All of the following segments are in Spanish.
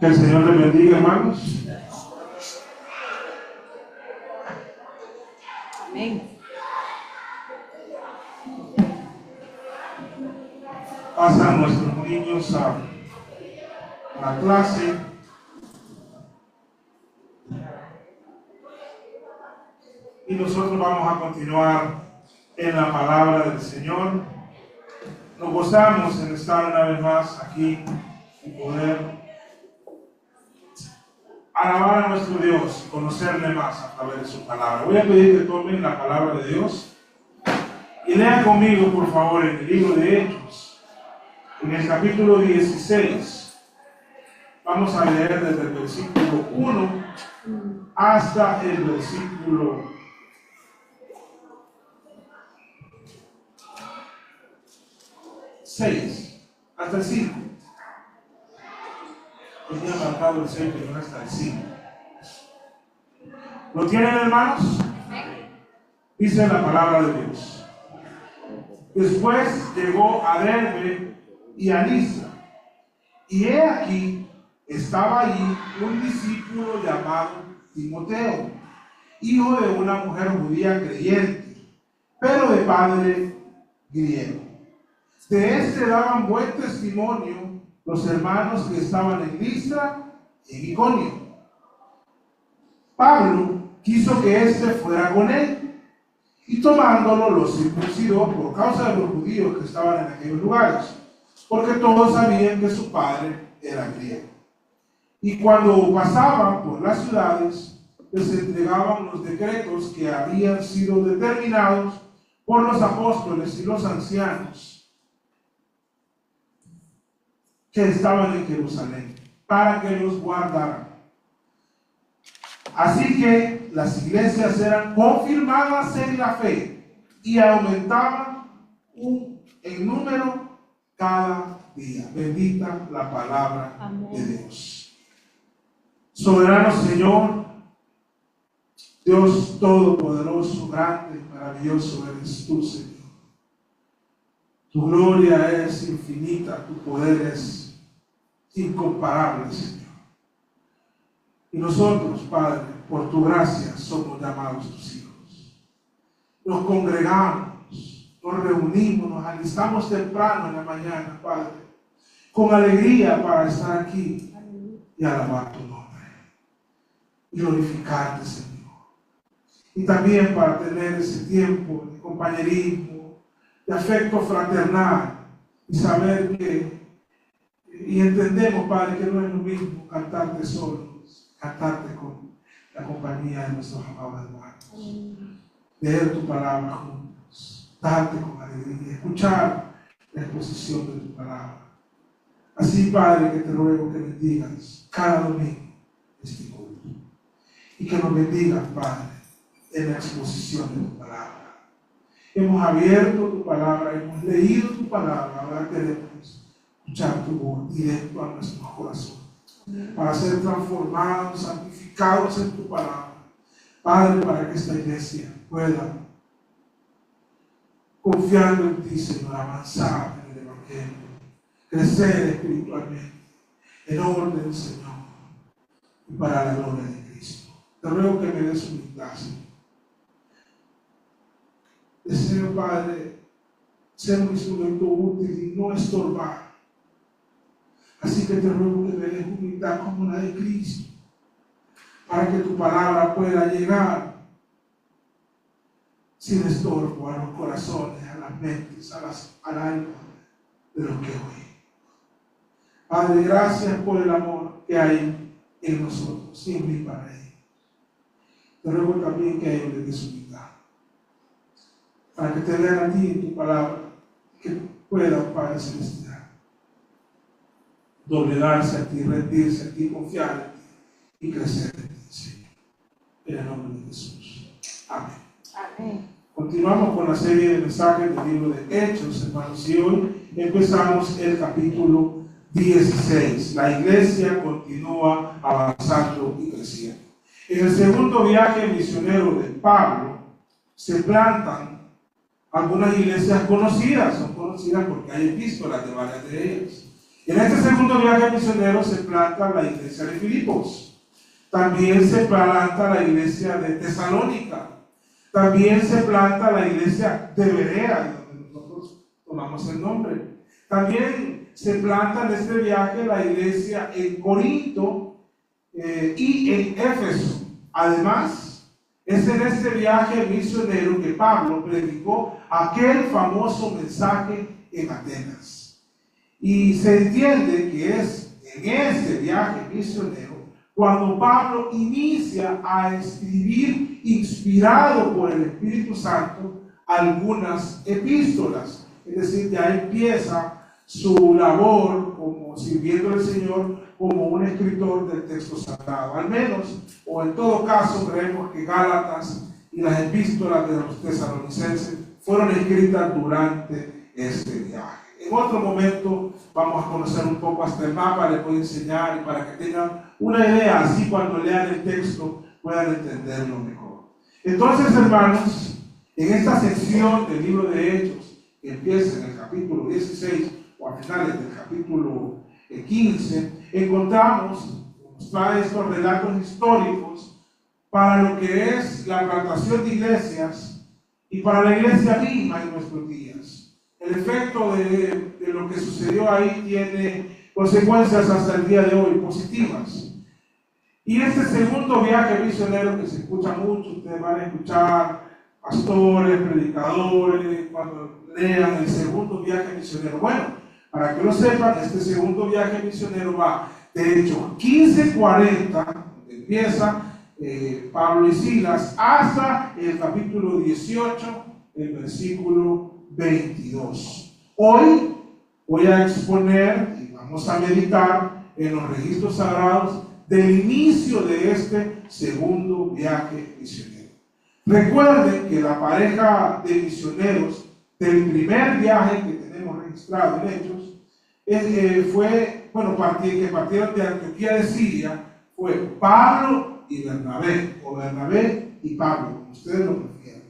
Que el Señor les bendiga, hermanos. Amén. Pasan nuestros niños a la clase. Y nosotros vamos a continuar en la palabra del Señor. Nos gozamos en estar una vez más aquí y poder alabar a nuestro Dios y conocerle más a través de su palabra. Voy a pedir que tomen la palabra de Dios y lean conmigo, por favor, en el libro de Hechos, en el capítulo 16. Vamos a leer desde el versículo 1 hasta el versículo 6, hasta el 5. Tenía marcado el 6, pero no hasta el 5. ¿Lo tienen, hermanos? Dice la palabra de Dios. Después llegó a Derbe y a Listra, y he aquí estaba allí un discípulo llamado Timoteo, hijo de una mujer judía creyente, pero de padre griego. De este daban buen testimonio los hermanos que estaban en Listra y en Iconio. Pablo quiso que éste fuera con él, y tomándolo los circuncidó por causa de los judíos que estaban en aquellos lugares, porque todos sabían que su padre era griego. Y cuando pasaban por las ciudades, les entregaban los decretos que habían sido determinados por los apóstoles y los ancianos que estaban en Jerusalén, para que los guardaran. Así que las iglesias eran confirmadas en la fe y aumentaban en número cada día. Bendita la palabra Amén. de Dios. Soberano Señor, Dios todopoderoso, grande, maravilloso eres tú, Señor. Tu gloria es infinita, tu poder es incomparable, Señor. Y nosotros, Padre, por tu gracia somos llamados tus hijos. Nos congregamos, nos reunimos, nos alistamos temprano en la mañana, Padre, con alegría para estar aquí y alabar tu nombre, y glorificarte, Señor. Y también para tener ese tiempo de compañerismo, de afecto fraternal, y saber que, y entendemos, Padre, que no es lo mismo cantarte solos, cantarte con la compañía de nuestros amados hermanos. Leer tu palabra juntos, darte con alegría, escuchar la exposición de tu palabra. Así, Padre, que te ruego que bendigas cada domingo este culto, y que nos bendigas, Padre, en la exposición de tu palabra. Hemos abierto tu palabra, hemos leído tu palabra, ahora queremos escuchar tu voz directo a nuestros corazones, para ser transformados, santificados en tu palabra. Padre, para que esta iglesia pueda, confiando en ti, Señor, avanzar en el Evangelio, crecer espiritualmente, en orden, Señor, y para la gloria de Cristo. Te ruego que me des humildad, Señor. Deseo, Padre, ser un instrumento útil y no estorbar. Así que te ruego que me des humildad como la de Cristo, para que tu palabra pueda llegar sin estorbo a los corazones, a las mentes, al alma de los que oyen. Padre, gracias por el amor que hay en nosotros, siempre y para ellos. Te ruego también que ellos les des humildad, para que te vean a ti en tu palabra, que puedan, Padre Celestial, doblegarse a ti, rendirse a ti, confiar en ti y crecer en ti, Señor. En el nombre de Jesús. Amén. Amén. Continuamos con la serie de mensajes del libro de Hechos, hermanos, y hoy empezamos el capítulo 16. La iglesia continúa avanzando y creciendo. En el segundo viaje misionero de Pablo se plantan algunas iglesias conocidas, son conocidas porque hay epístolas de varias de ellas. En este segundo viaje misionero se planta la iglesia de Filipos. También se planta la iglesia de Tesalónica. También se planta la iglesia de Berea, donde nosotros tomamos el nombre. También se planta en este viaje la iglesia en Corinto y en Éfeso. Además, es en este viaje misionero que Pablo predicó aquel famoso mensaje en Atenas. Y se entiende que es en este viaje misionero cuando Pablo inicia a escribir, inspirado por el Espíritu Santo, algunas epístolas. Es decir, ya empieza su labor como sirviendo al Señor como un escritor del texto sagrado. Al menos, o en todo caso, creemos que Gálatas y las epístolas de los tesalonicenses fueron escritas durante este viaje. En otro momento vamos a conocer un poco hasta el mapa, les voy a enseñar y para que tengan una idea, así cuando lean el texto puedan entenderlo mejor. Entonces, hermanos, en esta sección del libro de Hechos, que empieza en el capítulo 16 o a finales del capítulo 15, encontramos, nos trae estos relatos históricos para lo que es la plantación de iglesias y para la iglesia misma en nuestros días. El efecto de lo que sucedió ahí tiene consecuencias hasta el día de hoy positivas. Y este segundo viaje misionero que se escucha mucho, ustedes van a escuchar pastores, predicadores, cuando lean el segundo viaje misionero. Bueno, para que lo sepan, este segundo viaje misionero va de hecho 1540, empieza Pablo y Silas, hasta el capítulo 18, el versículo 22. Hoy voy a exponer y vamos a meditar en los registros sagrados del inicio de este segundo viaje misionero. Recuerden que la pareja de misioneros del primer viaje que tenemos registrado en Hechos fue, bueno, que partieron de Antioquía de Siria, fue Pablo y Bernabé, o Bernabé y Pablo, como ustedes lo prefieran.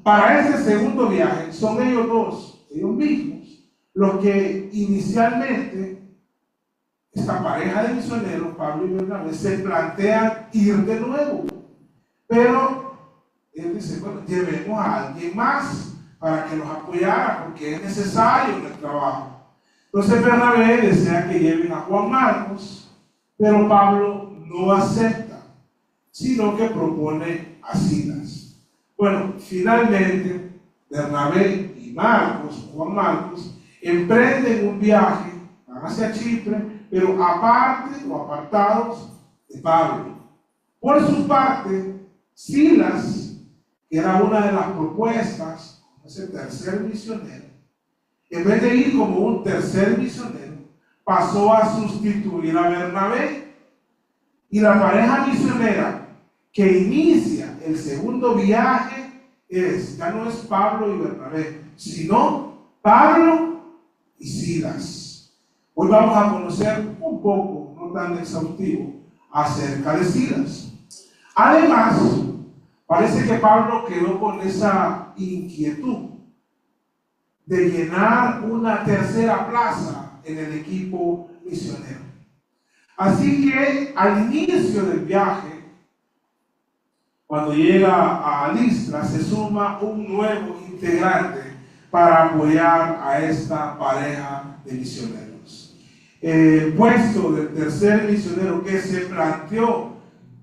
Para ese segundo viaje son ellos dos, ellos mismos, los que inicialmente, esta pareja de misioneros, Pablo y Bernabé, se plantean ir de nuevo. Pero él dice, bueno, llevemos a alguien más para que nos apoyara, porque es necesario en el trabajo. Entonces Bernabé desea que lleven a Juan Marcos, pero Pablo no acepta, sino que propone a Silas. Bueno, finalmente Bernabé y Juan Marcos, emprenden un viaje hacia Chipre, pero aparte o apartados de Pablo. Por su parte, Silas, que era una de las propuestas, ese tercer misionero, en vez de ir como un tercer misionero, pasó a sustituir a Bernabé. Y la pareja misionera que inicia el segundo viaje ya no es Pablo y Bernabé, sino Pablo y Silas. Hoy vamos a conocer un poco, no tan exhaustivo, acerca de Silas. Además, parece que Pablo quedó con esa inquietud de llenar una tercera plaza en el equipo misionero. Así que al inicio del viaje, cuando llega a Listra, se suma un nuevo integrante para apoyar a esta pareja de misioneros. El puesto del tercer misionero que se planteó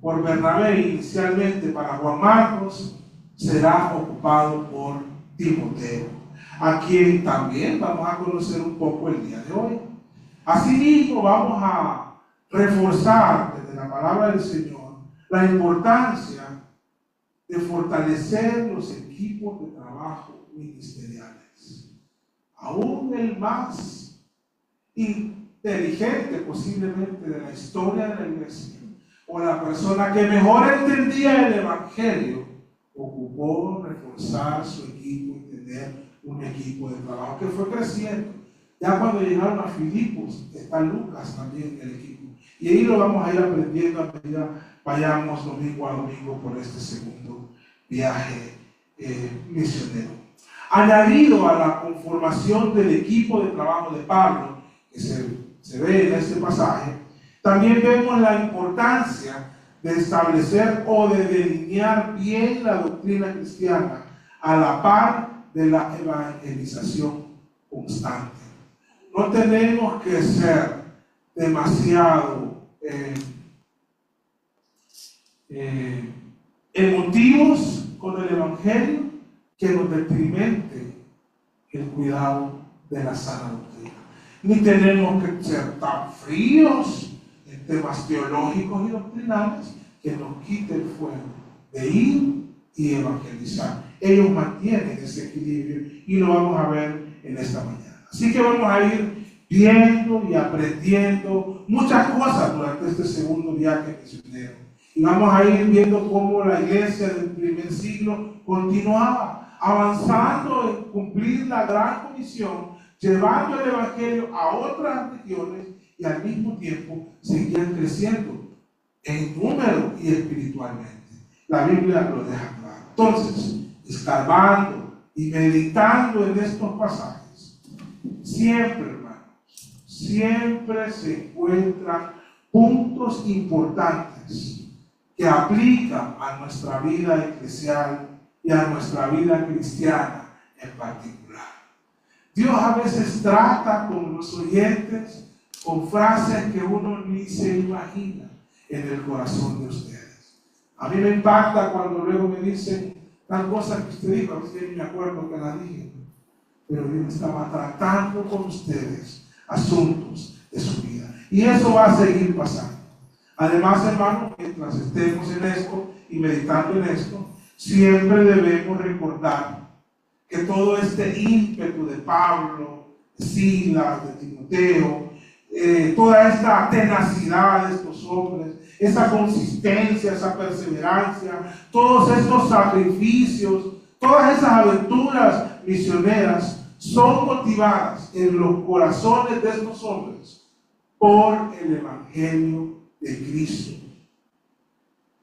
por Bernabé inicialmente para Juan Marcos será ocupado por Timoteo, a quien también vamos a conocer un poco el día de hoy. Asimismo, vamos a reforzar desde la palabra del Señor la importancia de fortalecer los equipos de trabajo ministeriales. Aún el más inteligente posiblemente de la historia de la iglesia, o la persona que mejor entendía el evangelio, ocupó reforzar su equipo y tener un equipo de trabajo que fue creciendo. Ya cuando llegaron a Filipos, está Lucas también en el equipo. Y ahí lo vamos a ir aprendiendo a medida vayamos domingo a domingo por este segundo viaje misionero. Añadido a la conformación del equipo de trabajo de Pablo, que se ve en este pasaje, también vemos la importancia de establecer o de delinear bien la doctrina cristiana a la par de la evangelización constante. No tenemos que ser demasiado emotivos con el evangelio que nos detrimente el cuidado de la sana doctrina. Ni tenemos que ser tan fríos en temas teológicos y doctrinales que nos quite el fuego de ir y evangelizar. Ellos mantienen ese equilibrio y lo vamos a ver en esta mañana. Así que vamos a ir viendo y aprendiendo muchas cosas durante este segundo viaje misionero. Y vamos a ir viendo cómo la iglesia del primer siglo continuaba avanzando en cumplir la gran comisión, llevando el evangelio a otras regiones y al mismo tiempo seguían creciendo en número y espiritualmente. La Biblia lo deja claro. Entonces, escarbando y meditando en estos pasajes, siempre, hermanos, siempre se encuentran puntos importantes que aplican a nuestra vida eclesial y a nuestra vida cristiana en particular. Dios a veces trata con los oyentes con frases que uno ni se imagina en el corazón de ustedes. A mí me impacta cuando luego me dicen tal cosa que usted dijo, a veces ni me acuerdo que la dije, pero Dios estaba tratando con ustedes asuntos de su vida. Y eso va a seguir pasando. Además, hermanos, mientras estemos en esto y meditando en esto, siempre debemos recordar que todo este ímpetu de Pablo, de Silas, de Timoteo, toda esta tenacidad de estos hombres, esa consistencia, esa perseverancia, todos estos sacrificios, todas esas aventuras misioneras son motivadas en los corazones de estos hombres por el Evangelio de Cristo.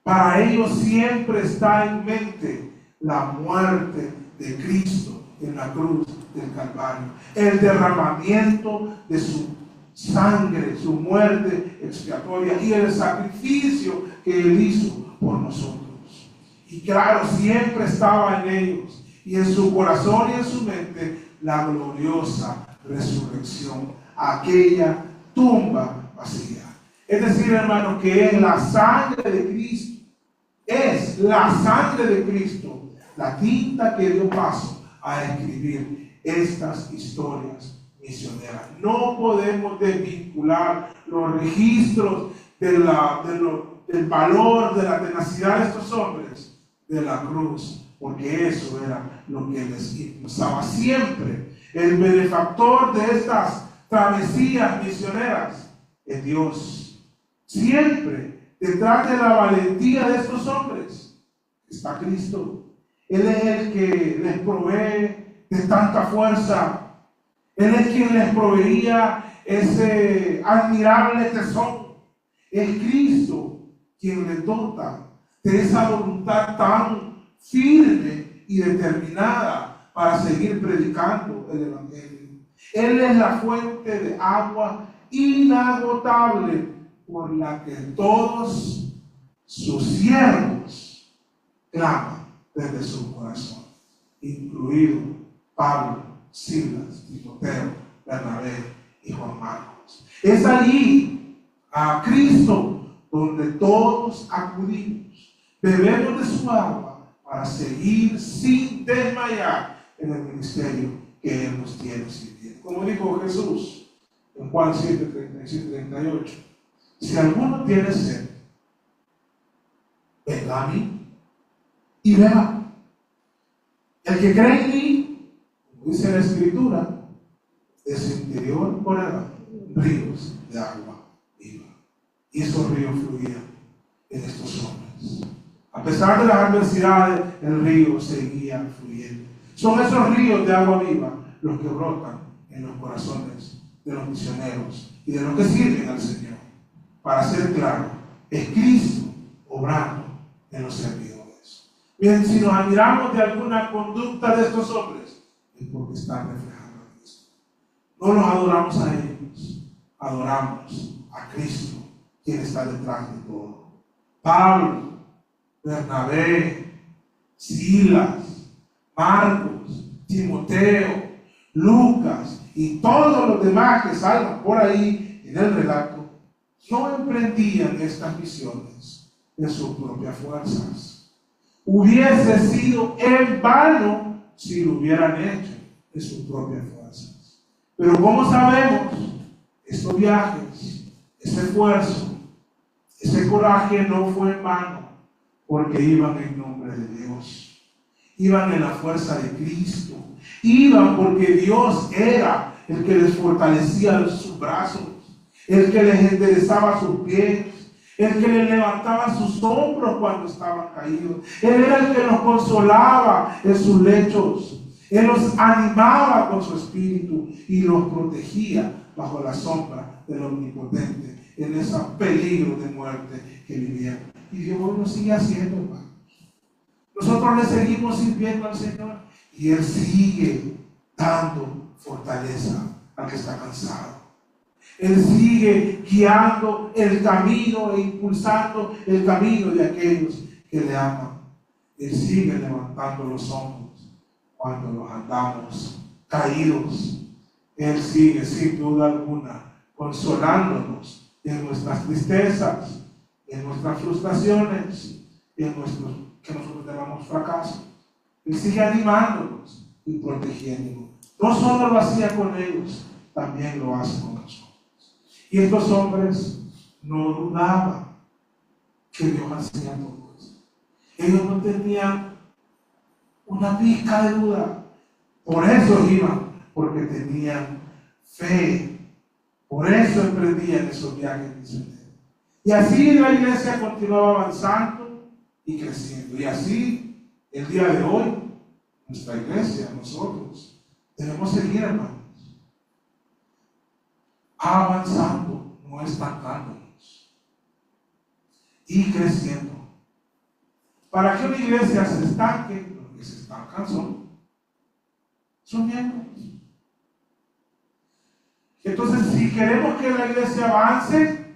Para ellos siempre está en mente la muerte de Cristo en la cruz del Calvario, el derramamiento de su sangre, su muerte expiatoria y el sacrificio que Él hizo por nosotros. Y claro, siempre estaba en ellos y en su corazón y en su mente la gloriosa resurrección, aquella tumba vacía. Es decir, hermanos, que es la sangre de Cristo, es la sangre de Cristo la tinta que dio paso a escribir estas historias misioneras. No podemos desvincular los registros del valor, de la tenacidad de estos hombres de la cruz, porque eso era lo que les impulsaba siempre. El benefactor de estas travesías misioneras es Dios. Siempre detrás de la valentía de estos hombres está Cristo. Él es el que les provee de tanta fuerza. Él es quien les proveía ese admirable tesoro. Es Cristo quien les dota de esa voluntad tan firme y determinada para seguir predicando el Evangelio. Él es la fuente de agua inagotable por la que todos sus siervos claman desde su corazón, incluido Pablo, Silas, Timoteo, Bernabé y Juan Marcos. Es allí, a Cristo, donde todos acudimos, bebemos de su agua para seguir sin desmayar en el ministerio que Él nos tiene sirviendo. Como dijo Jesús en Juan 7, 37, 38, si alguno tiene sed, venga a mí y beba. El que cree en mí, como dice la Escritura, de su interior correrán ríos de agua viva. Y esos ríos fluían en estos hombres. A pesar de las adversidades, el río seguía fluyendo. Son esos ríos de agua viva los que brotan en los corazones de los misioneros y de los que sirven al Señor. Para ser claro, es Cristo obrando en los servidores. Bien, si nos admiramos de alguna conducta de estos hombres, es porque están reflejando a Cristo. No los adoramos a ellos, adoramos a Cristo, quien está detrás de todo. Pablo, Bernabé, Silas, Marcos, Timoteo, Lucas y todos los demás que salgan por ahí en el relato, no emprendían estas misiones de sus propias fuerzas. Hubiese sido en vano si lo hubieran hecho de sus propias fuerzas. Pero como sabemos, estos viajes, ese esfuerzo, ese coraje no fue en vano, porque iban en nombre de Dios, iban en la fuerza de Cristo, iban porque Dios era el que les fortalecía sus brazos, el que les enderezaba sus pies, el que les levantaba sus hombros cuando estaban caídos. Él era el que los consolaba en sus lechos. Él los animaba con su espíritu y los protegía bajo la sombra del Omnipotente en ese peligro de muerte que vivían. Y Dios hoy lo sigue haciendo, hermanos. Nosotros le seguimos sirviendo al Señor y Él sigue dando fortaleza al que está cansado. Él sigue guiando el camino e impulsando el camino de aquellos que le aman. Él sigue levantando los hombros cuando nos andamos caídos. Él sigue, sin duda alguna, consolándonos en nuestras tristezas, en nuestras frustraciones, en nuestros, que nosotros tengamos fracaso. Él sigue animándonos y protegiéndonos. No solo lo hacía con ellos, también lo hace con nosotros. Y estos hombres no dudaban que Dios hacía todo eso. Ellos no tenían una pizca de duda. Por eso iban, porque tenían fe. Por eso emprendían esos viajes misioneros. Y así la iglesia continuaba avanzando y creciendo. Y así, el día de hoy, nuestra iglesia, nosotros, debemos seguir, hermanos, avanzando, no estancándonos, y creciendo. Para que una iglesia se estanque, los que se estancan son miembros. Entonces, si queremos que la iglesia avance,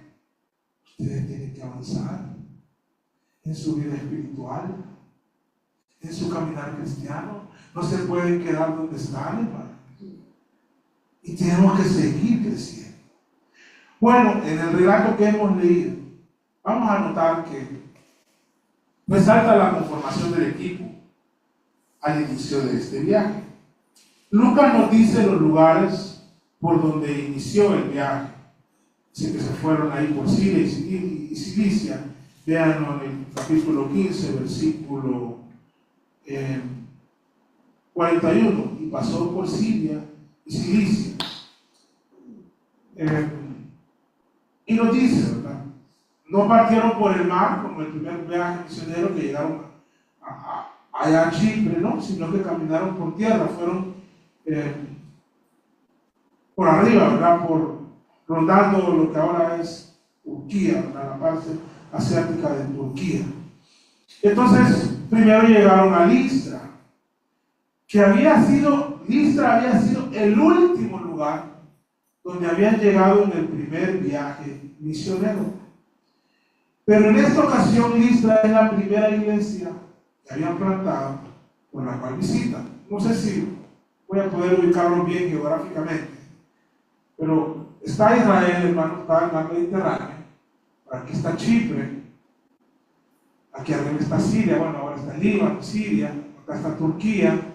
ustedes tienen que avanzar en su vida espiritual, en su caminar cristiano. No se pueden quedar donde están, hermano. Y tenemos que seguir creciendo. Bueno, en el relato que hemos leído, vamos a notar que resalta la conformación del equipo al inicio de este viaje. Lucas nos dice los lugares por donde inició el viaje. Así que se fueron ahí por Siria y Cilicia. Vean en el capítulo 15, versículo 41. Y pasó por Siria y Cilicia. Y nos dice, ¿verdad? No partieron por el mar como el primer viaje misionero que llegaron allá a Chipre, ¿no? Sino que caminaron por tierra, fueron por arriba, ¿verdad? Rondando lo que ahora es Turquía, ¿verdad? La parte asiática de Turquía. Entonces, primero llegaron a Listra, Listra había sido el último lugar donde habían llegado en el primer viaje misionero. Pero en esta ocasión Listra es la primera iglesia que habían plantado por la cual visitan. No sé si voy a poder ubicarlo bien geográficamente, pero está Israel, hermano, está en el mar Mediterráneo. Aquí está Chipre, aquí arriba está Siria, bueno, ahora está Líbano, Siria, acá está Turquía.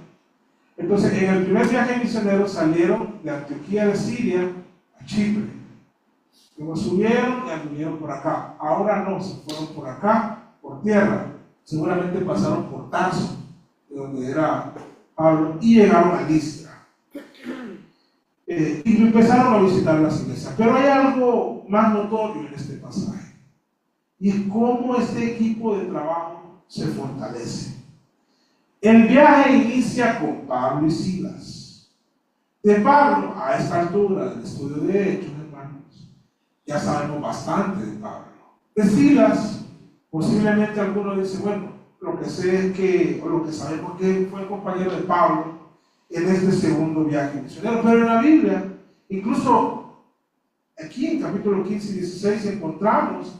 Entonces, en el primer viaje misionero salieron de Antioquía de Siria a Chipre. Luego subieron y anduvieron por acá. Ahora no, se fueron por acá, por tierra. Seguramente pasaron por Tarso, de donde era Pablo, y llegaron a Listra. Y empezaron a visitar las iglesias. Pero hay algo más notorio en este pasaje. Y es cómo este equipo de trabajo se fortalece. El viaje inicia con Pablo y Silas. De Pablo, a esta altura del estudio de Hechos, hermanos, ya sabemos bastante de Pablo. De Silas, posiblemente algunos dicen, bueno, lo que sé es que, o lo que sabemos es que fue compañero de Pablo en este segundo viaje misionero. Pero en la Biblia, incluso aquí en capítulo 15 y 16 encontramos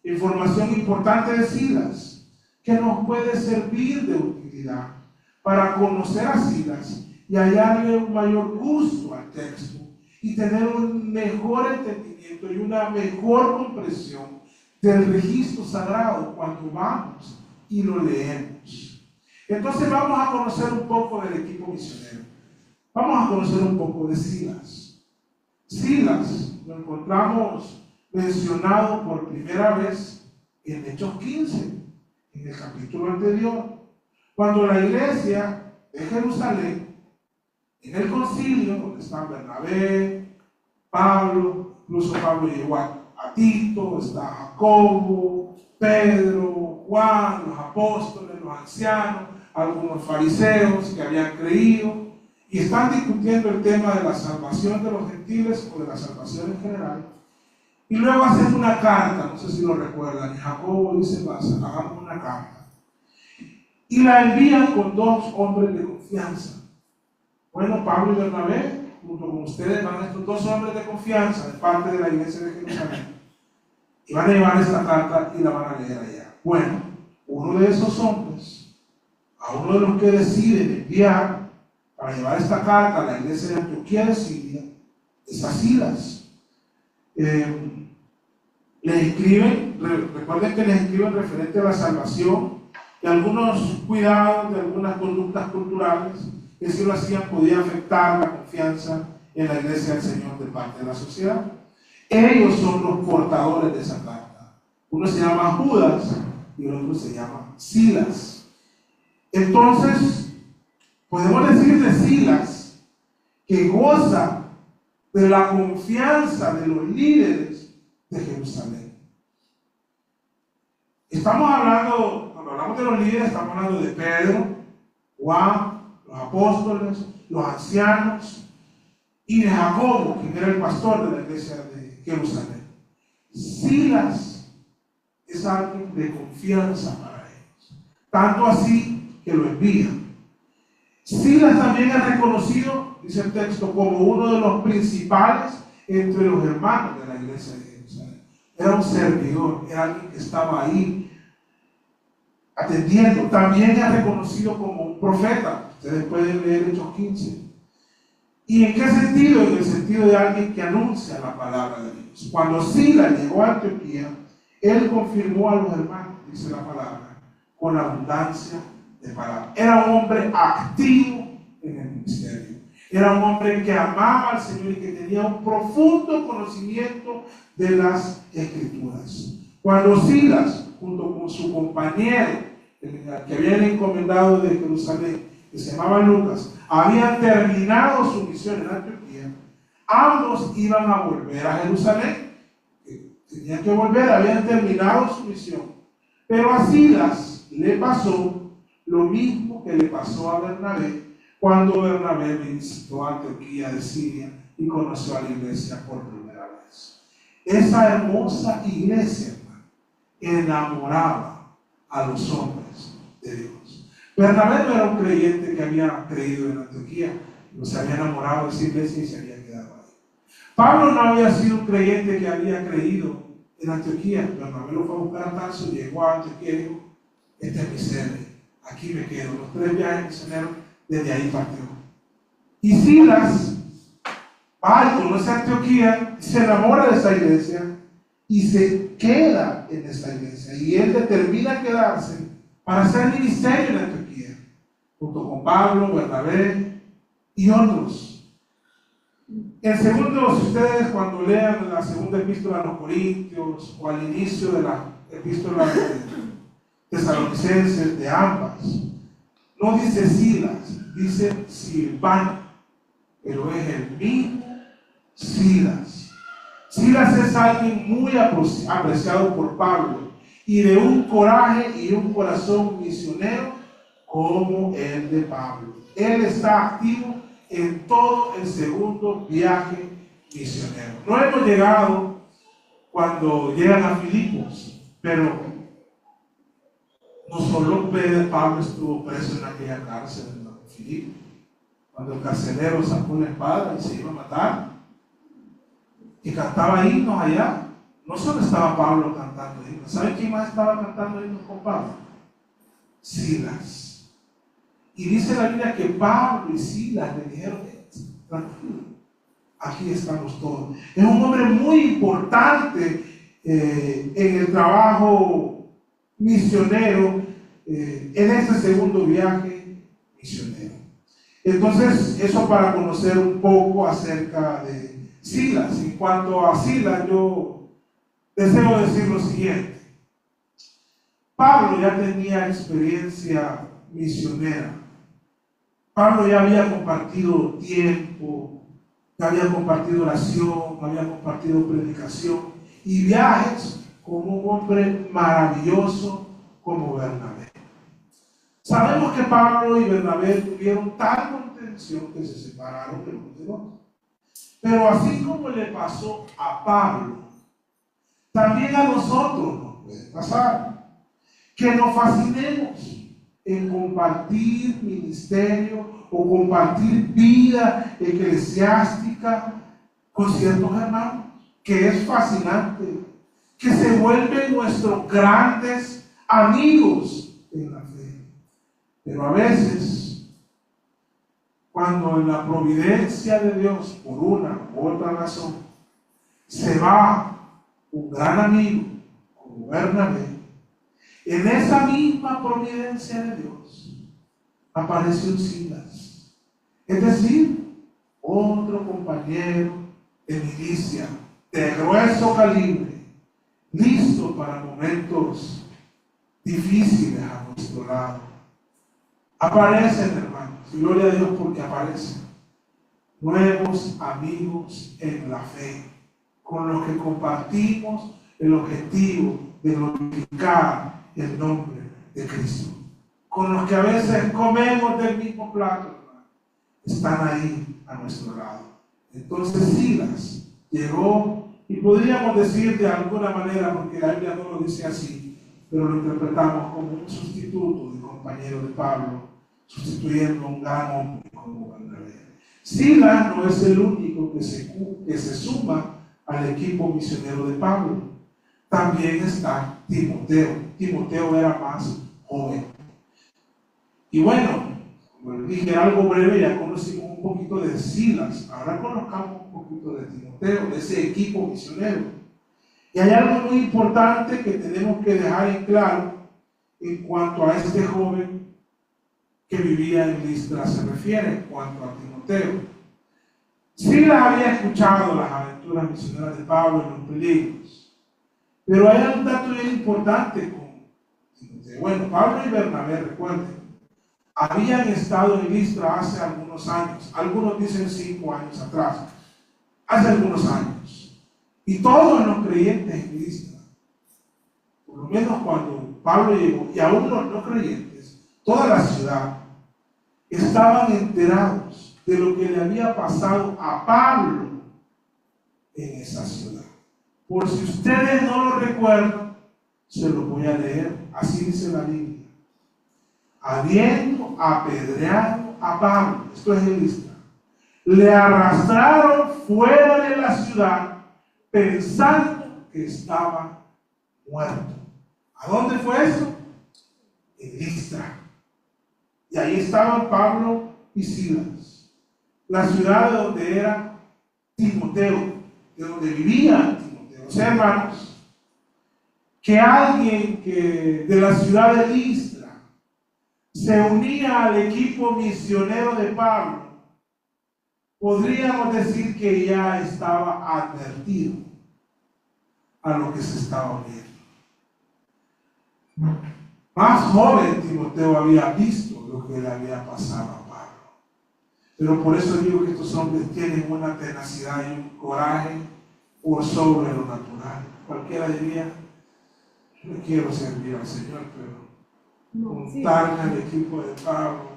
información importante de Silas que nos puede servir de utilidad para conocer a Silas y hallarle un mayor gusto al texto y tener un mejor entendimiento y una mejor comprensión del registro sagrado cuando vamos y lo leemos. Entonces vamos a conocer un poco del equipo misionero. Vamos a conocer un poco de Silas. Silas lo encontramos mencionado por primera vez en Hechos 15, en el capítulo anterior, cuando la iglesia de Jerusalén, en el concilio, donde están Bernabé, Pablo, incluso Pablo llegó a Tito, está Jacobo, Pedro, Juan, los apóstoles, los ancianos, algunos fariseos que habían creído, y están discutiendo el tema de la salvación de los gentiles o de la salvación en general. Y luego hacen una carta, no sé si lo recuerdan, y Jacobo dice, hagamos una carta. Y la envían con dos hombres de confianza. Bueno, Pablo y Bernabé, junto con ustedes, van estos dos hombres de confianza de parte de la iglesia de Jerusalén. Y van a llevar esta carta y la van a leer allá. Bueno, uno de esos hombres, a uno de los que deciden enviar para llevar esta carta a la iglesia de Antioquía de Siria, es a Silas. Les escriben, recuerden que les escriben referente a la salvación y algunos cuidados de algunas conductas culturales que si lo hacían podía afectar la confianza en la iglesia del Señor de parte de la sociedad. Ellos son los portadores de esa carta. Uno se llama Judas y el otro se llama Silas. Entonces, podemos decir de Silas que goza de la confianza de los líderes de Jerusalén. Estamos hablando, cuando hablamos de los líderes, estamos hablando de Pedro, Juan, los apóstoles, los ancianos y de Jacobo, quien era el pastor de la iglesia de Jerusalén. Silas es alguien de confianza para ellos, tanto así que lo envían. Silas también es reconocido, dice el texto, como uno de los principales entre los hermanos de la iglesia de Jerusalén. Era un servidor, era alguien que estaba ahí atendiendo. También es reconocido como un profeta. Ustedes pueden leer Hechos 15. ¿Y en qué sentido? En el sentido de alguien que anuncia la palabra de Dios. Cuando Silas llegó a Antioquía, él confirmó a los hermanos, dice la palabra, con abundancia de palabras. Era un hombre activo en el ministerio. Era un hombre que amaba al Señor y que tenía un profundo conocimiento de las Escrituras. Cuando Silas, junto con su compañero que habían encomendado de Jerusalén, que se llamaba Lucas, habían terminado su misión en Antioquía, ambos iban a volver a Jerusalén. Tenían que volver, habían terminado su misión. Pero a Silas le pasó lo mismo que le pasó a Bernabé cuando Bernabé visitó Antioquía de Siria y conoció a la iglesia por primera vez. Esa hermosa iglesia, hermano, enamoraba a los hombres de Dios. Bernabé no era un creyente que había creído en Antioquía, no se había enamorado de esa iglesia y se había quedado ahí. Pablo no había sido un creyente que había creído en Antioquía. Bernabé lo fue a buscar a Tarso, llegó a Antioquía y dijo, esta es mi sede, aquí me quedo. Los 3 viajes misioneros, desde ahí partió. Y Silas va y conoce a Antioquía, se enamora de esa iglesia y se queda en esa iglesia. Y él determina quedarse para hacer ministerio en Antioquía, junto con Pablo, Bernabé y otros. En segundo, si ustedes cuando lean la segunda epístola a los Corintios o al inicio de la epístola de Tesalonicenses, de ambas, no dice Silas, dice Silvano, pero es el mismo Silas. Silas es alguien muy apreciado por Pablo y de un coraje y un corazón misionero como el de Pablo. Él está activo en todo el segundo viaje misionero. No hemos llegado cuando llegan a Filipos, pero no solo Pablo estuvo preso en aquella cárcel en Filipos, cuando el carcelero sacó una espada y se iba a matar. que cantaba himnos allá. No solo estaba Pablo cantando himnos. ¿Saben quién más estaba cantando himnos con Pablo? Silas. Y dice la Biblia que Pablo y Silas le dijeron: tranquilo, aquí estamos todos. Es un hombre muy importante en el trabajo misionero, en ese segundo viaje misionero. Entonces, eso para conocer un poco acerca de Silas. En cuanto a Silas, yo deseo decir lo siguiente. Pablo ya tenía experiencia misionera. Pablo ya había compartido tiempo, ya había compartido oración, había compartido predicación y viajes con un hombre maravilloso como Bernabé. Sabemos que Pablo y Bernabé tuvieron tal contención que se separaron de uno del otro. Pero así como le pasó a Pablo, también a nosotros nos puede pasar. Que nos fascinemos en compartir ministerio o compartir vida eclesiástica con ciertos hermanos, que es fascinante, que se vuelven nuestros grandes amigos en la fe. Pero a veces, cuando en la providencia de Dios, por una u otra razón, se va un gran amigo como Bernabé, en esa misma providencia de Dios aparece un Silas, es decir, otro compañero de milicia de grueso calibre, listo para momentos difíciles a nuestro lado. Aparecen, hermanos, gloria a Dios, porque aparecen nuevos amigos en la fe, con los que compartimos el objetivo de glorificar el nombre de Cristo, con los que a veces comemos del mismo plato, hermano, están ahí a nuestro lado. Entonces Silas llegó, y podríamos decir de alguna manera, porque la Biblia no lo dice así, pero lo interpretamos como un sustituto de compañero de Pablo, sustituyendo a un gran hombre como Bernabé. Silas no es el único que se suma al equipo misionero de Pablo. También está Timoteo. Timoteo era más joven. Y bueno, como les dije, algo breve, ya conocimos un poquito de Silas. Ahora conozcamos un poquito de Timoteo, de ese equipo misionero. Y hay algo muy importante que tenemos que dejar en claro en cuanto a este joven que vivía en Listra se refiere en cuanto a Timoteo. Silas había escuchado las aventuras misioneras de Pablo en los peligros, pero hay un dato bien importante con Timoteo. Bueno, Pablo y Bernabé, recuerden, habían estado en Listra hace algunos años, algunos dicen 5 años atrás, hace algunos años, y todos los creyentes en Listra, por lo menos cuando Pablo llegó, y aún los no creyentes, toda la ciudad, estaban enterados de lo que le había pasado a Pablo en esa ciudad. Por si ustedes no lo recuerdan, se lo voy a leer. Así dice la Biblia. Habiendo apedreado a Pablo, esto es en Listra, le arrastraron fuera de la ciudad pensando que estaba muerto. ¿A dónde fue eso? En Listra. Y ahí estaban Pablo y Silas, la ciudad de donde era Timoteo, de donde vivía Timoteo. O sea, hermanos, que alguien que de la ciudad de Listra se unía al equipo misionero de Pablo, podríamos decir que ya estaba advertido a lo que se estaba uniendo. Más joven Timoteo había visto lo que le había pasado a Pablo. Pero por eso digo que estos hombres tienen una tenacidad y un coraje por sobre lo natural. Cualquiera diría: yo no quiero servir al Señor, pero juntarme al equipo de Pablo,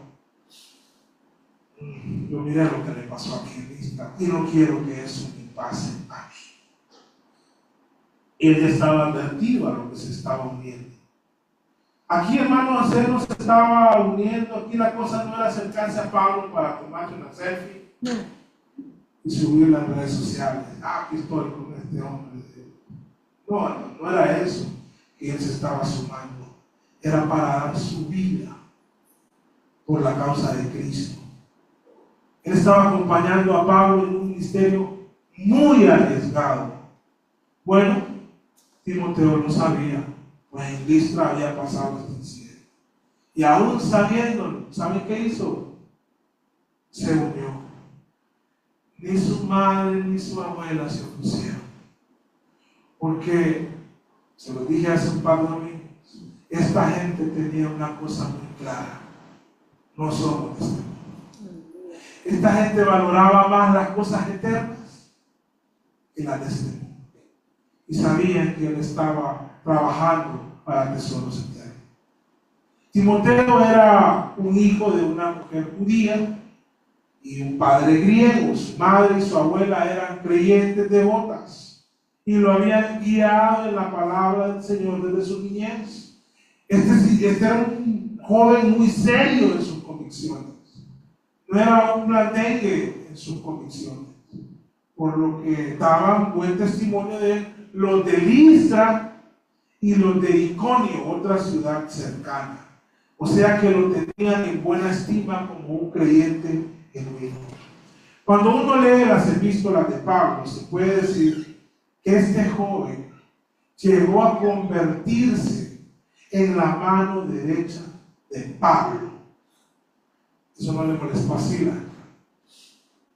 yo miré lo que le pasó aquí en Listra y no quiero que eso me pase a mí. Él estaba advertido a lo que se estaba uniendo. Aquí, hermanos, él no se estaba uniendo. Aquí la cosa no era acercarse a Pablo para tomarse una selfie y subir en las redes sociales. Aquí estoy con este hombre. No era eso que él se estaba sumando. Era para dar su vida por la causa de Cristo. Él estaba acompañando a Pablo en un ministerio muy arriesgado. Bueno, Timoteo lo sabía, pues en Listra había pasado este incidente. Y aún sabiéndolo, ¿sabe qué hizo? Se unió. Ni su madre ni su abuela se opusieron. Porque, se lo dije hace un par de domingos, esta gente tenía una cosa muy clara: no somos de este mundo. Esta gente valoraba más las cosas eternas que las de este mundo. Y sabían que él estaba trabajando para tesoros eternos. Timoteo era un hijo de una mujer judía y un padre griego. Su madre y su abuela eran creyentes devotas y lo habían guiado en la palabra del Señor desde su niñez. Este era un joven muy serio en sus convicciones. No era un blandengue en sus convicciones, por lo que daban buen testimonio de él los de Listra y los de Iconio, otra ciudad cercana. O sea que lo tenían en buena estima como un creyente genuino. Cuando uno lee las epístolas de Pablo, se puede decir que este joven llegó a convertirse en la mano derecha de Pablo. Eso no le molestó a Silas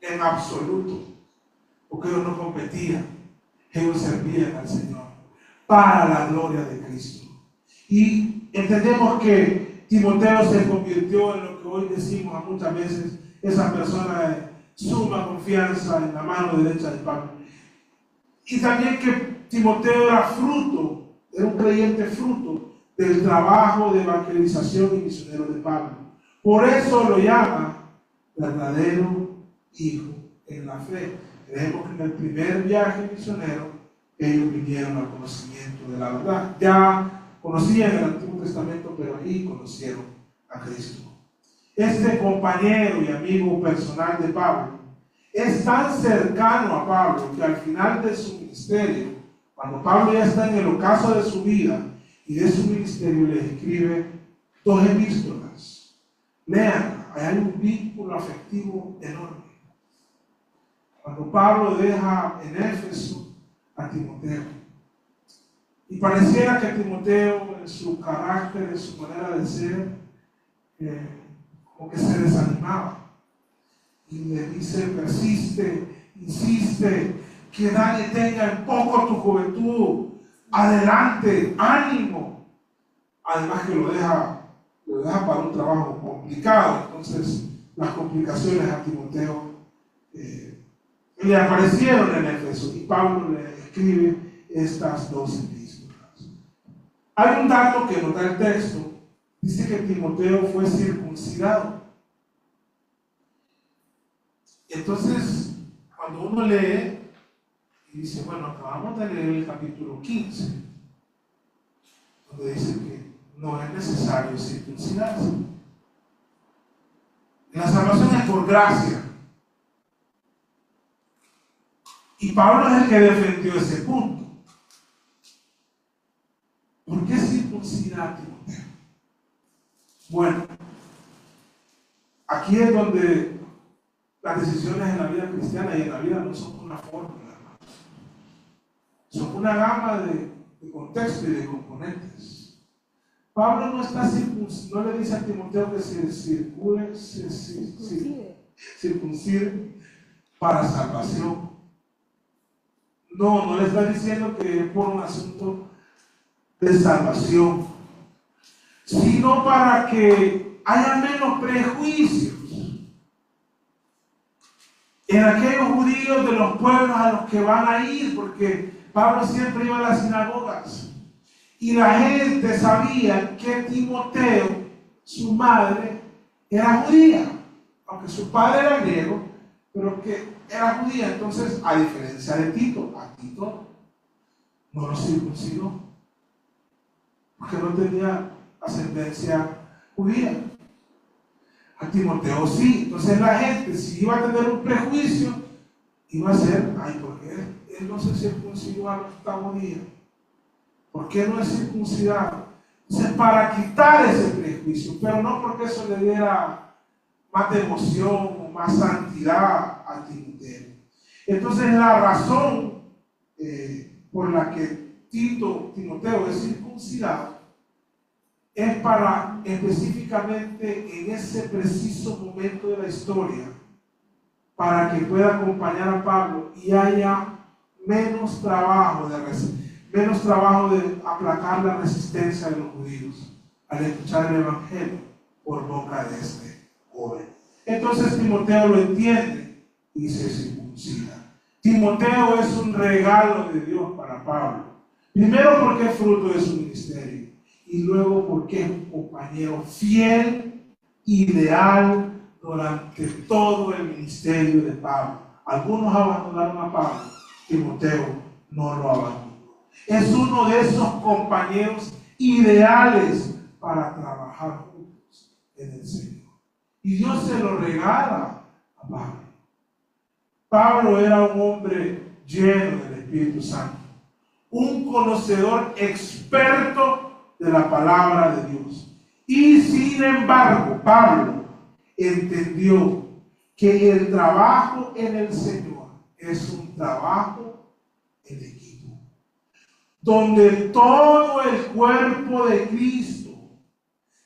en absoluto, porque ellos no competían, ellos servían al Señor para la gloria de Cristo. Y entendemos que Timoteo se convirtió en lo que hoy decimos a muchas veces, esa persona de suma confianza en la mano derecha de Pablo. Y también que Timoteo era un creyente fruto del trabajo de evangelización y misionero de Pablo. Por eso lo llama verdadero hijo en la fe. Creemos que en el primer viaje misionero ellos vinieron al conocimiento de la verdad. Ya conocían el Antiguo Testamento, pero ahí conocieron a Cristo. Este compañero y amigo personal de Pablo es tan cercano a Pablo que al final de su ministerio, cuando Pablo ya está en el ocaso de su vida y de su ministerio, le escribe 2 epístolas. Lean, hay un vínculo afectivo enorme. Cuando Pablo deja en Éfeso a Timoteo, y pareciera que Timoteo, en su carácter, en su manera de ser, como que se desanimaba. Y le dice: persiste, insiste, que nadie tenga en poco tu juventud, adelante, ánimo. Además que lo deja para un trabajo complicado. Entonces las complicaciones a Timoteo le aparecieron en Éfeso, y Pablo le escribe estas 2 epístolas. Hay un dato que nos da el texto. Dice que Timoteo fue circuncidado. Entonces, cuando uno lee y dice, bueno, acabamos de leer el capítulo 15, donde dice que no es necesario circuncidarse. La salvación es por gracia. Y Pablo es el que defendió ese punto. ¿Por qué circuncidar a Timoteo? Bueno, aquí es donde las decisiones en la vida cristiana y en la vida no son una fórmula, hermanos. Son una gama de contextos y de componentes. Pablo no le dice a Timoteo que se circuncide para salvación. No le está diciendo que es por un asunto de salvación, sino para que haya menos prejuicios en aquellos judíos de los pueblos a los que van a ir, porque Pablo siempre iba a las sinagogas y la gente sabía que Timoteo, su madre, era judía, aunque su padre era griego, pero que era judía. Entonces, a diferencia de Tito, a Tito no lo circuncidó porque no tenía ascendencia judía. A Timoteo sí. Entonces la gente, si iba a tener un prejuicio, iba a ser, ¿por qué él no se circuncidó al octavo día? ¿Por qué no es circuncidado? Entonces, para quitar ese prejuicio, pero no porque eso le diera más devoción o más santidad a Timoteo. Entonces, la razón por la que Timoteo es circuncidado es para específicamente en ese preciso momento de la historia, para que pueda acompañar a Pablo y haya menos trabajo de aplacar la resistencia de los judíos al escuchar el evangelio por boca de este joven. Entonces Timoteo lo entiende y se circuncida. Timoteo es un regalo de Dios para Pablo. Primero porque es fruto de su ministerio y luego porque es un compañero fiel y leal durante todo el ministerio de Pablo. Algunos abandonaron a Pablo, Timoteo no lo abandonó. Es uno de esos compañeros ideales para trabajar juntos en el Señor. Y Dios se lo regala a Pablo. Pablo era un hombre lleno del Espíritu Santo, un conocedor experto de la palabra de Dios. Y sin embargo, Pablo entendió que el trabajo en el Señor es un trabajo en equipo, donde todo el cuerpo de Cristo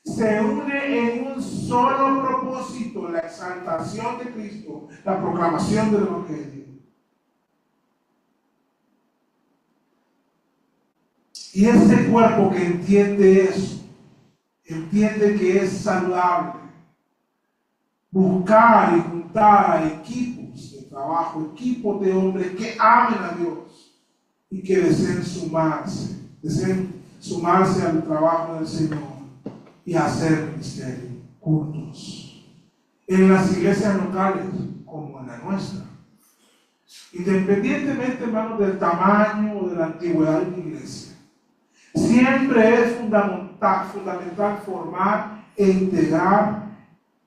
se une en un solo propósito: la exaltación de Cristo, la proclamación del Evangelio. Y ese cuerpo que entiende eso, entiende que es saludable buscar y juntar a equipos de trabajo, equipos de hombres que amen a Dios y que deseen sumarse al trabajo del Señor y hacer ministerio juntos en las iglesias locales como en la nuestra. Independientemente, hermanos, del tamaño o de la antigüedad de la iglesia, siempre es fundamental formar e integrar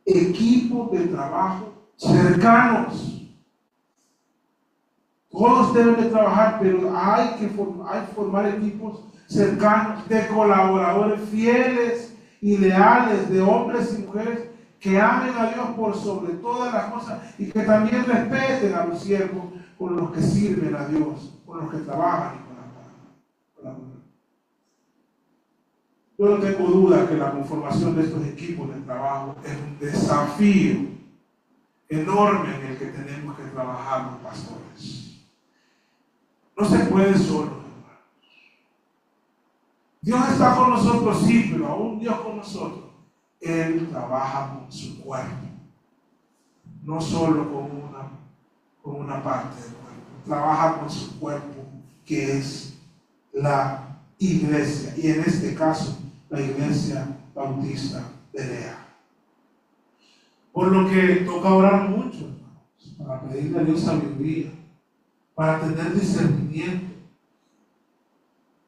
equipos de trabajo cercanos. Todos deben de trabajar, pero hay que formar equipos cercanos de colaboradores fieles y leales, de hombres y mujeres que amen a Dios por sobre todas las cosas y que también respeten a los siervos con los que sirven a Dios, con los que trabajan y con la palabra. Yo no tengo duda que la conformación de estos equipos de trabajo es un desafío enorme en el que tenemos que trabajar los pastores. No se puede solo, hermanos. Dios está con nosotros, sí, pero aún Dios con nosotros, Él trabaja con su cuerpo, no solo con una parte del cuerpo, trabaja con su cuerpo, que es la iglesia, y en este caso la Iglesia Bautista de Lea. Por lo que toca orar mucho, hermanos, para pedirle a Dios sabiduría, para tener discernimiento.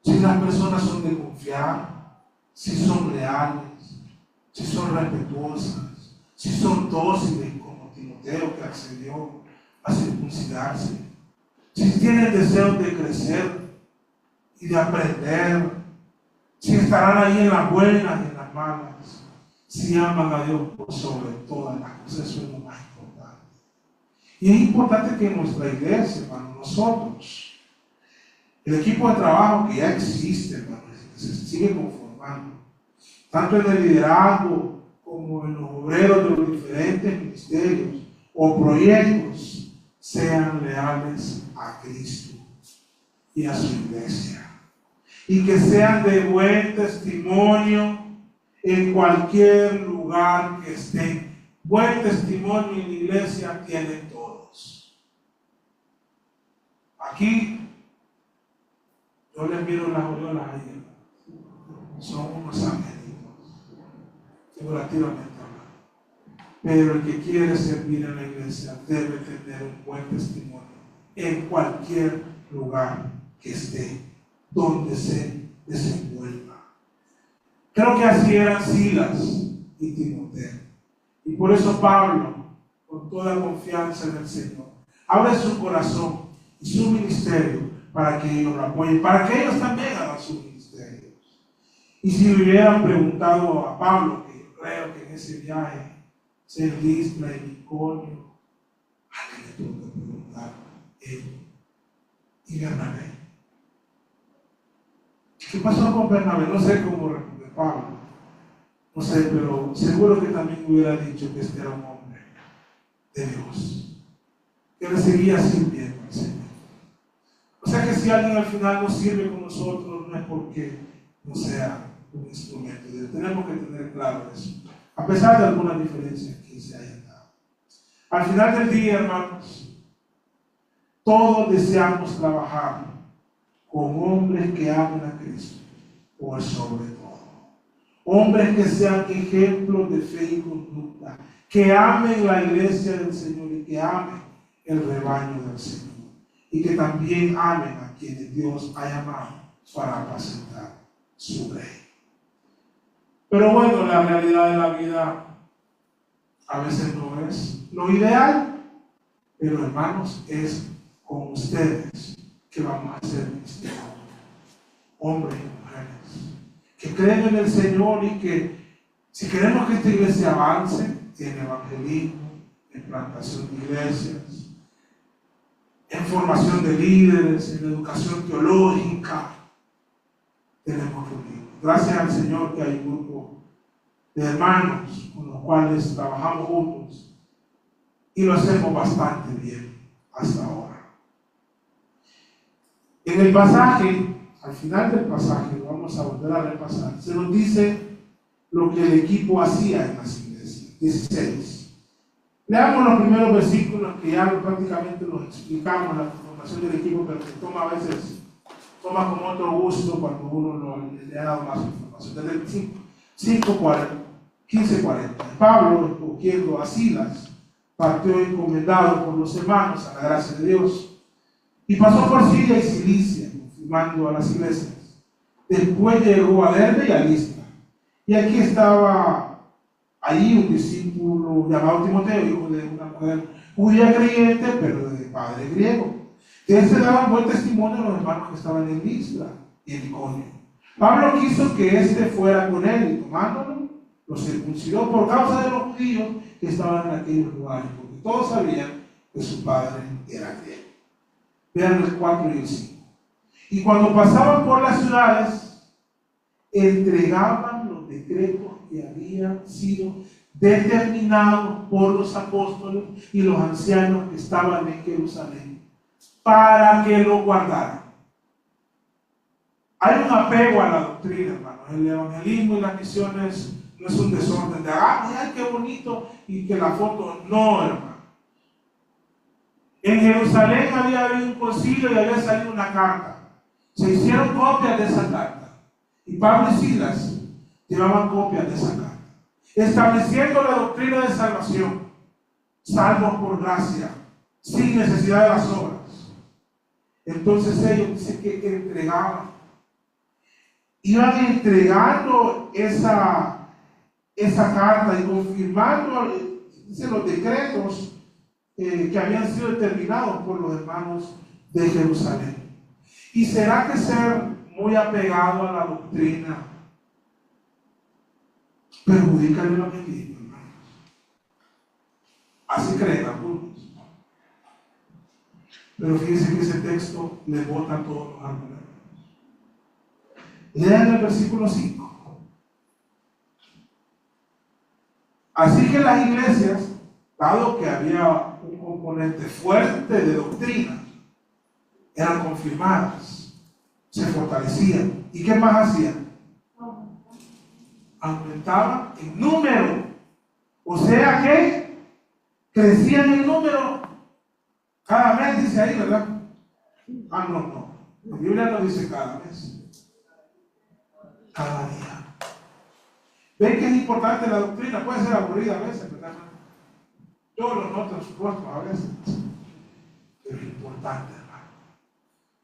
Si las personas son de confiar, si son leales, si son respetuosas, si son dóciles como Timoteo, que accedió a circuncidarse, si tienen deseos de crecer y de aprender, si estarán ahí en las buenas y en las malas, si aman a Dios por sobre todas las cosas. Eso es lo más importante. Y es importante que en nuestra iglesia, hermano, nosotros, el equipo de trabajo que ya existe, hermano, que se sigue conformando, tanto en el liderazgo como en los obreros de los diferentes ministerios o proyectos, sean leales a Cristo y a su iglesia, y que sean de buen testimonio en cualquier lugar que estén. Buen testimonio en la iglesia tienen todos. Aquí yo les miro las aureolas ahí, son unos angelitos, figurativamente hablando. Pero el que quiere servir en la iglesia debe tener un buen testimonio en cualquier lugar que esté, donde se desenvuelva. Creo que así eran Silas y Timoteo. Y por eso Pablo, con toda confianza en el Señor, Abre su corazón y su ministerio para que ellos lo apoyen, para que ellos también hagan sus ministerios. Y si le hubieran preguntado a Pablo, que yo creo que en ese viaje, ser Listra y Iconio, ¿a qué le tuvo que preguntar él y Bernabé? ¿Qué pasó con Bernabé? No sé cómo responde Pablo. No sé, pero seguro que también hubiera dicho que este era un hombre de Dios, que le seguía sirviendo al Señor. O sea que si alguien al final no sirve con nosotros, no es porque no sea un instrumento de Dios. Tenemos que tener claro eso, a pesar de algunas diferencias que se hayan dado. Al final del día, hermanos, todos deseamos trabajar con hombres que amen a Cristo por sobre todo. Hombres que sean ejemplos de fe y conducta, que amen la iglesia del Señor y que amen el rebaño del Señor. Y que también amen a quienes Dios ha llamado para apacentar su reino. Pero bueno, la realidad de la vida a veces no es lo ideal, pero hermanos, es con ustedes que vamos a hacer ministerio. Hombres y mujeres que creen en el Señor y que si queremos que esta iglesia avance en evangelismo, en plantación de iglesias, en formación de líderes, en educación teológica, tenemos que unirnos. Gracias al Señor que hay un grupo de hermanos con los cuales trabajamos juntos y lo hacemos bastante bien hasta ahora. En el pasaje, al final del pasaje, lo vamos a volver a repasar, se nos dice lo que el equipo hacía en las iglesias. 16. Leamos los primeros versículos que ya prácticamente los explicamos, la formación del equipo, pero que toma a veces, toma como otro gusto cuando uno le ha dado más información. Desde el 15:40. Pablo, escogiendo a Silas, partió encomendado por los hermanos a la gracia de Dios y pasó por Siria y Cilicia, confirmando a las iglesias. Después llegó a Derbe y a Listra. Y aquí estaba allí un discípulo llamado Timoteo, hijo de una mujer judía creyente, pero de padre griego. De él se daban buen testimonio a los hermanos que estaban en Listra y en Iconio. Pablo quiso que éste fuera con él y tomándolo, lo circuncidó por causa de los judíos que estaban en aquellos lugares, porque todos sabían que su padre era griego. Vean el 4 y el 5. Y cuando pasaban por las ciudades, entregaban los decretos que habían sido determinados por los apóstoles y los ancianos que estaban en Jerusalén, para que lo guardaran. Hay un apego a la doctrina, hermanos. El evangelismo y las misiones no es un desorden de ay, qué bonito, y que la foto, no, hermano. En Jerusalén había habido un concilio y había salido una carta. Se hicieron copias de esa carta. Y Pablo y Silas llevaban copias de esa carta, estableciendo la doctrina de salvación, salvos por gracia, sin necesidad de las obras. Entonces ellos dicen que entregaban, iban entregando esa carta y confirmando, dicen, los decretos que habían sido determinados por los hermanos de Jerusalén. ¿Y será que ser muy apegado a la doctrina perjudica el evangelismo, hermanos? Así creen algunos. Pero fíjense que ese texto le bota todos los argumentos. Lean el versículo 5. Así que las iglesias, dado que había un componente fuerte de doctrina, eran confirmadas, se fortalecían. ¿Y qué más hacían? Aumentaban en número. O sea que crecían en número. Cada mes dice ahí, ¿verdad? No. La Biblia no dice cada mes. Cada día. ¿Ven que es importante la doctrina? Puede ser aburrida a veces, ¿verdad? Yo lo noto en sus rostros a veces. Pero es importante, hermano.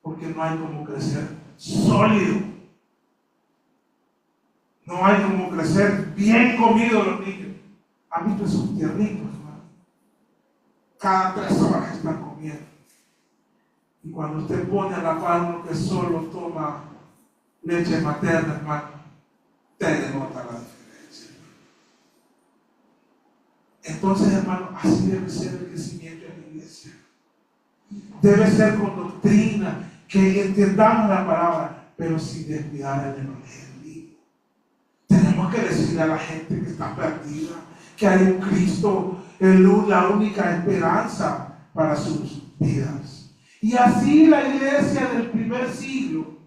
Porque no hay como crecer sólido. No hay como crecer bien comido los niños. ¿Han visto esos tiernitos, hermano? Cada 3 horas están comiendo. comiendo. Y cuando usted pone a la par uno que solo toma leche materna, hermano, usted le nota la diferencia. Entonces, hermano, así debe ser el crecimiento de la iglesia. Debe ser con doctrina, que entendamos la palabra, pero sin descuidar el evangelio. Tenemos que decirle a la gente que está perdida que hay un Cristo, la única esperanza para sus vidas. Y así la iglesia del primer siglo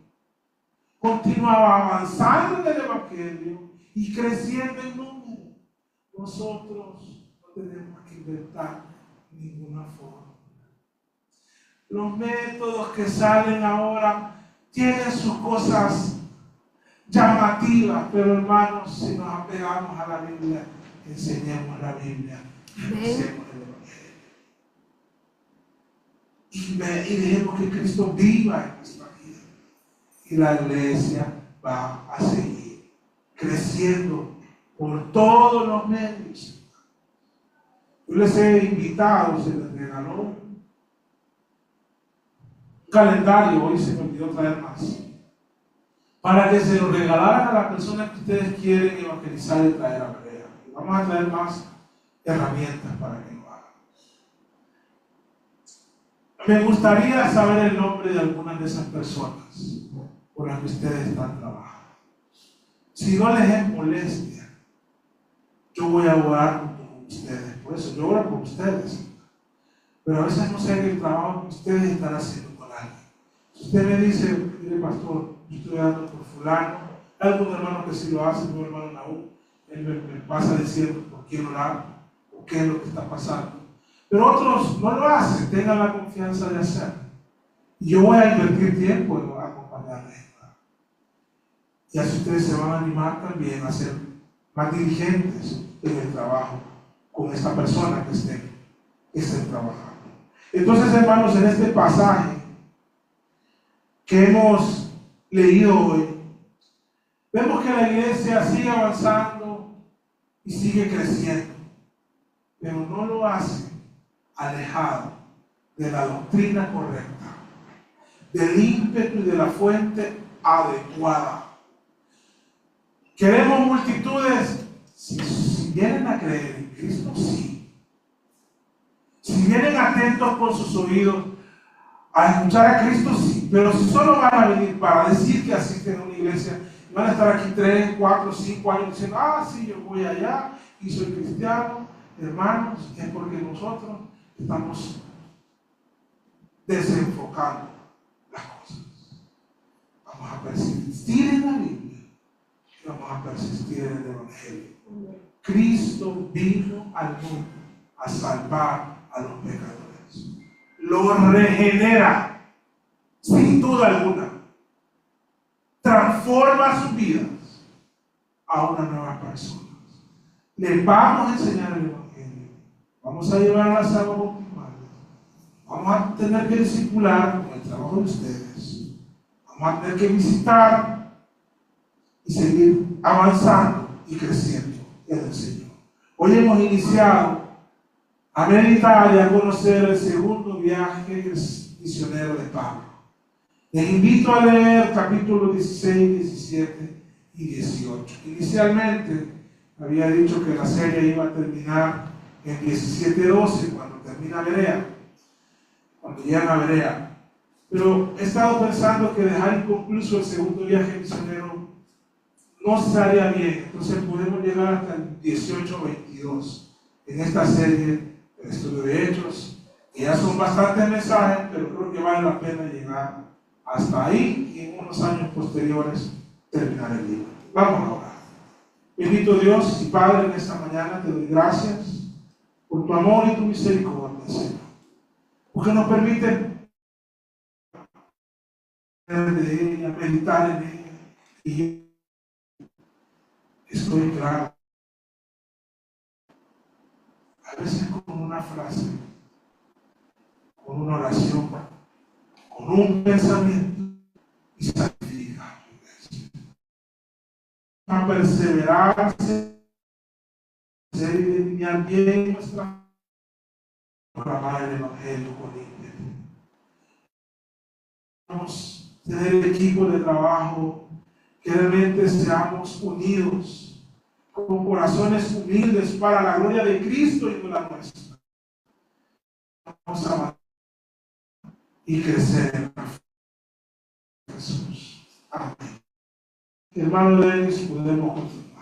continuaba avanzando en el evangelio y creciendo en número. Nosotros no tenemos que inventar ninguna forma. Los métodos que salen ahora tienen sus cosas llamativas, pero hermanos, si nos apegamos a la Biblia, enseñemos la Biblia, enseñemos el Evangelio y dejemos que Cristo viva en nuestra vida, y la iglesia va a seguir creciendo por todos los medios. Yo les he invitado, se les regaló un calendario, hoy se me olvidó traer más, para que se lo regalaran a la persona que ustedes quieren evangelizar y traer a Berea. Vamos a traer más herramientas para que lo hagan. Me gustaría saber el nombre de algunas de esas personas por las que ustedes están trabajando. Si no les es molestia, yo voy a orar con ustedes. Por eso yo oro por ustedes. Pero a veces no sé el trabajo que ustedes están haciendo con alguien. Si usted me dice, mire pastor, yo estoy orando por fulano, hay algunos hermanos que sí lo hacen, mi hermano Naúl, él me pasa diciendo por quién orar, o qué es lo que está pasando. Pero otros no lo hacen, tengan la confianza de hacerlo. Y yo voy a invertir tiempo en acompañarles. Y así ustedes se van a animar también a ser más dirigentes en el trabajo con esta persona que estén trabajando. Entonces, hermanos, en este pasaje que hemos leído hoy, vemos que la iglesia sigue avanzando y sigue creciendo, pero no lo hace alejado de la doctrina correcta, del ímpetu y de la fuente adecuada. Queremos multitudes, si vienen a creer en Cristo, sí. Si vienen atentos con sus oídos a escuchar a Cristo, sí. Pero si solo van a venir para decir que asisten a una iglesia, y van a estar aquí 3, 4, 5 años diciendo, sí, yo voy allá y soy cristiano, hermanos, es porque nosotros estamos desenfocando las cosas. Vamos a persistir en la Biblia. Vamos a persistir en el Evangelio. Cristo vino al mundo a salvar a los pecadores. Lo regenera, sin duda alguna. Transforma sus vidas a una nueva persona. Les vamos a enseñar el Evangelio. Vamos a llevar a las aguas bautismales. Vamos a tener que discipular con el trabajo de ustedes. Vamos a tener que visitar y seguir avanzando y creciendo en el Señor. Hoy hemos iniciado a meditar y a conocer el segundo viaje misionero de Pablo. Les invito a leer capítulos 16, 17 y 18. Inicialmente había dicho que la serie iba a terminar en 17-12 cuando termina Berea, cuando llegan a Berea. Pero he estado pensando que dejar inconcluso el segundo viaje misionero no estaría bien. Entonces podemos llegar hasta el 18-22 en esta serie de estudio de Hechos, que ya son bastantes mensajes, pero creo que vale la pena llegar hasta ahí y en unos años posteriores terminar el libro. Vamos a orar. Bendito Dios y Padre, en esta mañana te doy gracias por tu amor y tu misericordia, Señor, porque nos permite de ella, meditar en ella, y yo estoy claro, a veces con una frase, con una oración, con un pensamiento, y santificar. A perseverar, ser y delinear bien nuestra proclamar el Evangelio con ímpetu. Vamos a tener equipos de trabajo que realmente seamos unidos con corazones humildes para la gloria de Cristo y no la nuestra. Vamos a avanzar y crecer en la fe de Jesús. Amén. Hermano Denis, podemos continuar.